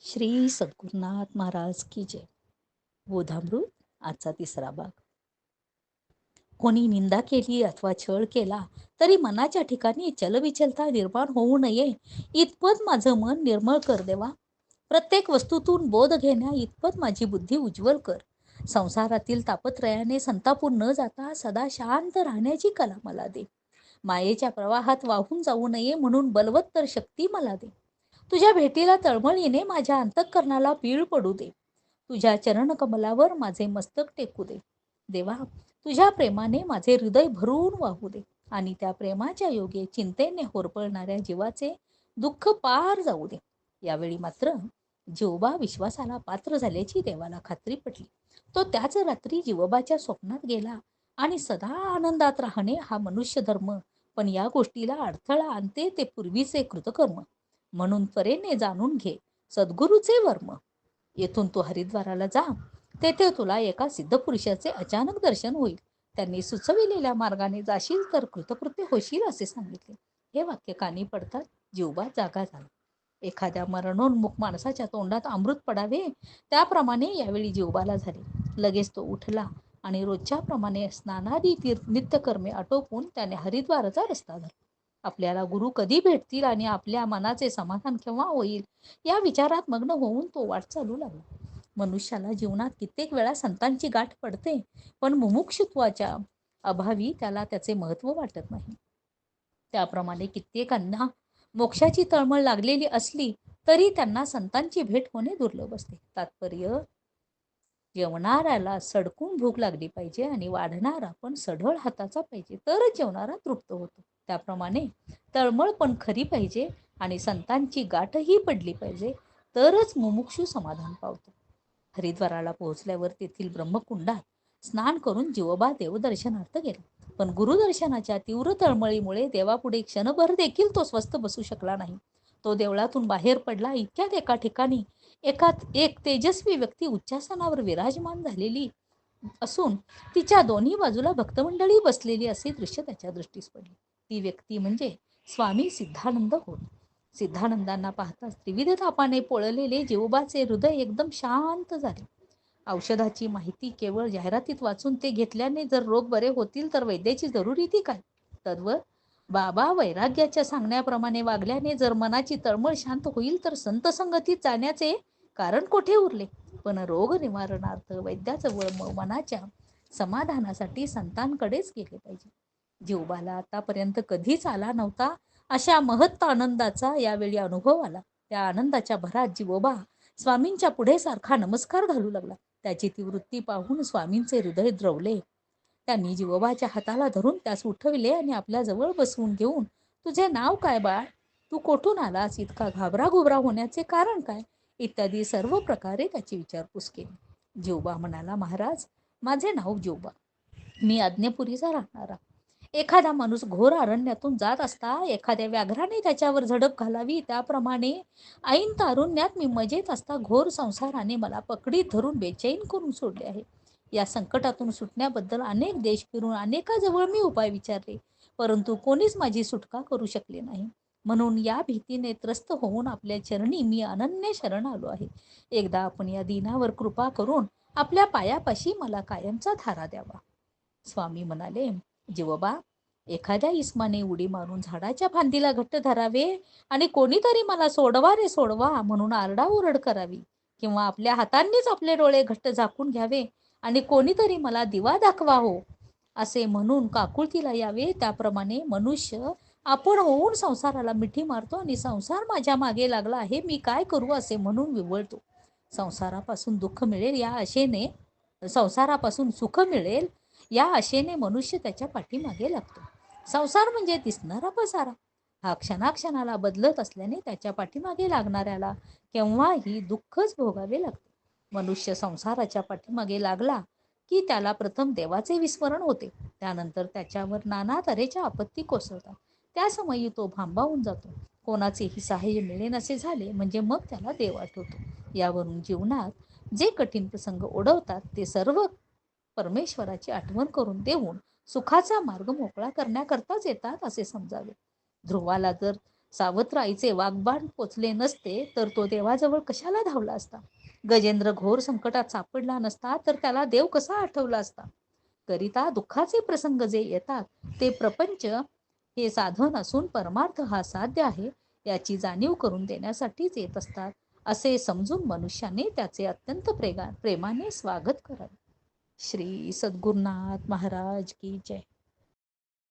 श्री सद्गुरुनाथ महाराज की जय. बोधामृत आजचा तिसरा भाग. कोणी निंदा केली अथवा छळ केला तरी मनाच्या ठिकाणी चलबिचलता निर्माण होऊ नये इतपत माझं मन निर्मळ कर देवा. प्रत्येक वस्तूतून बोध घेण्या इतपत माझी बुद्धी उज्ज्वल कर. संसारातील तापत्रयाने संतापून न जाता सदा शांत राहण्याची कला मला दे. मायेच्या प्रवाहात वाहून जाऊ नये म्हणून बलवत्तर शक्ती मला दे. तुझ्या भेटीला तळमळीने माझ्या अंतःकरणाला पीळ पडू दे. तुझ्या चरणकमलावर माझे मस्तक टेकू दे. देवा, तुझ्या प्रेमाने माझे हृदय भरून वाहू दे आणि त्या प्रेमाच्या योगे चिंतेने होरपळणाऱ्या जीवाचे दुःख पार जाऊ दे. यावेळी मात्र जिवोबा विश्वासाला पात्र झाल्याची देवाला खात्री पटली. तो त्याच रात्री जिवोबाच्या स्वप्नात गेला आणि सदा आनंदात राहणे हा मनुष्य धर्म, पण या गोष्टीला अडथळा आणते ते पूर्वीचे कृतकर्म. म्हणून त्वरेने जाणून घे सद्गुरूचे वर्म. येथून तू हरिद्वाराला जा, तेथे तुला एका सिद्धपुरुषाचे अचानक दर्शन होईल. त्यांनी सुचविलेल्या मार्गाने जाशील तर कृतकृत्य होशील असे सांगितले. हे वाक्य कानी पडतात जिवबा जागा झाला. एखाद्या मरणोन्मुख माणसाच्या तोंडात अमृत पडावे त्याप्रमाणे यावेळी जिवबाला झाले. लगेच तो उठला आणि रोजच्या प्रमाणे स्नानादी नित्यकर्मे आटोपून त्याने हरिद्वाराचा रस्ता धरला. आपल्याला गुरु कधी भेटतील आणि आपल्या मनाचे समाधान केव्हा होईल या विचारात मग्न होऊन तो वाट चालू लागला. मनुष्याला जीवनात कित्येक वेळा संतांची गाठ पडते, पण मुमुक्षुत्वाच्या अभावी त्याला त्याचे महत्त्व वाटत नाही. त्याप्रमाणे कित्येकांना मोक्षाची तळमळ लागलेली असली तरी त्यांना संतांची भेट होणे दुर्लभ असते. तात्पर्य, जेवणाऱ्याला सडकून भूक लागली पाहिजे आणि वाढणारा पण सढळ हाताचा पाहिजे तरच जेवणारा तृप्त होतो. त्याप्रमाणे तळमळ पण खरी पाहिजे आणि संतांची गाठही पडली पाहिजे तरच मुमुक्षू समाधान पावतो. हरिद्वाराला पोहोचल्यावर तेथील ब्रह्मकुंडात स्नान करून जिवोबा देवदर्शनार्थ गेला. पण गुरुदर्शनाच्या तीव्र तळमळीमुळे देवापुढे क्षणभर देखील तो स्वस्थ बसू शकला नाही. तो देवळातून बाहेर पडला इतक्यात एका ठिकाणी एक तेजस्वी व्यक्ती उच्चासनावर विराजमान झालेली असून तिच्या दोन्ही बाजूला भक्तमंडळी बसलेली असे दृश्य त्याच्या दृष्टीस पडले. ती व्यक्ती म्हणजे स्वामी सिद्धानंद होत. सिद्धानंदांना पाहताच त्रिविध तापाने पोळलेले जिवोबाचे हृदय एकदम शांत झाले. औषधाची माहिती केवळ जाहिरातीत वाचून ते घेतल्याने जर रोग बरे होतील तर वैद्याची जरुरी ती काय? तद्वत बाबा वैराग्याच्या सांगण्याप्रमाणे वागल्याने जर मनाची तळमळ शांत होईल तर संत संगतीत जाण्याचे कारण कोठे उरले? पण रोग निवारणार्थ वैद्याजवळ मनाच्या समाधानासाठी संतांकडेच गेले पाहिजे. जिवबाला आतापर्यंत कधीच आला नव्हता अशा महत्त आनंदाचा यावेळी अनुभव आला. त्या आनंदाच्या भरात जिवोबा स्वामींच्या पुढे सारखा नमस्कार घालू लागला. त्याची ती वृत्ती पाहून स्वामींचे हृदय द्रवले. त्यांनी जिवोबाच्या हाताला धरून त्यास उठविले आणि आपल्या जवळ बसवून घेऊन, तुझे नाव काय बाळ? तू कोठून आलास? इतका घाबराघोबरा होण्याचे कारण काय? इत्यादी सर्व प्रकारे त्याची विचारपूस केली. जिवबा म्हणाला, महाराज, माझे नाव जिवबा. मी आज्ञेपुरीचा राहणारा. एखादा माणूस घोर अरण्यातून जात असता एखाद्या व्याघ्राने त्याच्यावर झडप घालावी त्याप्रमाणे ऐन तारुण्यात मी मजेत असता घोर संसाराने मला पकडीत धरून बेचैन करून सोडले आहे. या संकटातून सुटण्याबद्दल अनेक देश फिरून अनेकाजवळ मी उपाय विचारले, परंतु कोणीच माझी सुटका करू शकले नाही. म्हणून या भीतीने त्रस्त होऊन आपल्या चरणी मी अनन्य शरण आलो आहे. एकदा आपण या दीनावर कृपा करून आपल्या पायापाशी मला कायमचा थारा द्यावा. स्वामी म्हणाले, जिवोबा, एखाद्या इस्माने उडी मारून झाडाच्या फांदीला घट्ट धरावे आणि कोणीतरी मला सोडवा रे सोडवा म्हणून आरडाओरड करावी, किंवा आपल्या हातांनीच आपले डोळे घट्ट झाकून घ्यावे आणि कोणीतरी मला दिवा दाखवा हो असे म्हणून काकुळतीला यावे, त्याप्रमाणे मनुष्य आपण होऊन संसाराला मिठी मारतो आणि संसार माझ्या मागे लागला आहे, मी काय करू असे म्हणून विव्हळतो. संसारापासून दुःख मिळेल या आशेने संसारापासून सुख मिळेल या आशेने मनुष्य त्याच्या पाठीमागे लागतो. संसार म्हणजे दिसणारा पसारा. हा क्षणाक्षणाला बदलत असल्याने त्याच्या पाठीमागे लागणाऱ्याला केव्हाही दुःखच भोगावे लागते. मनुष्य संसाराच्या पाठीमागे लागला की त्याला प्रथम देवाचे विस्मरण होते. त्यानंतर त्याच्यावर नाना तऱ्हेच्या आपत्ती कोसळतात. त्या समयी तो भांबावून जातो. कोणाचेही सहाय्य मिळेनासे झाले म्हणजे मग त्याला देव आठवतो. यावरून जीवनात जे कठीण प्रसंग ओढवतात ते सर्व परमेश्वराची आठवण करून देऊन सुखाचा मार्ग मोकळा करण्याकरताच येतात असे समजावे. ध्रुवाला जर सावत्र आईचे वाग्बाण पोचले नसते तर तो देवाजवळ कशाला धावला असता? गजेंद्र घोर संकटात सापडला नसता तर त्याला देव कसा आठवला असता? करिता दुःखाचे प्रसंग जे येतात ते प्रपंच हे साधन असून परमार्थ हा साध्य आहे याची जाणीव करून देण्यासाठीच येत असतात असे समजून मनुष्याने त्याचे अत्यंत प्रेमाने स्वागत करावे. श्री सद्गुरुनाथ महाराज की जय.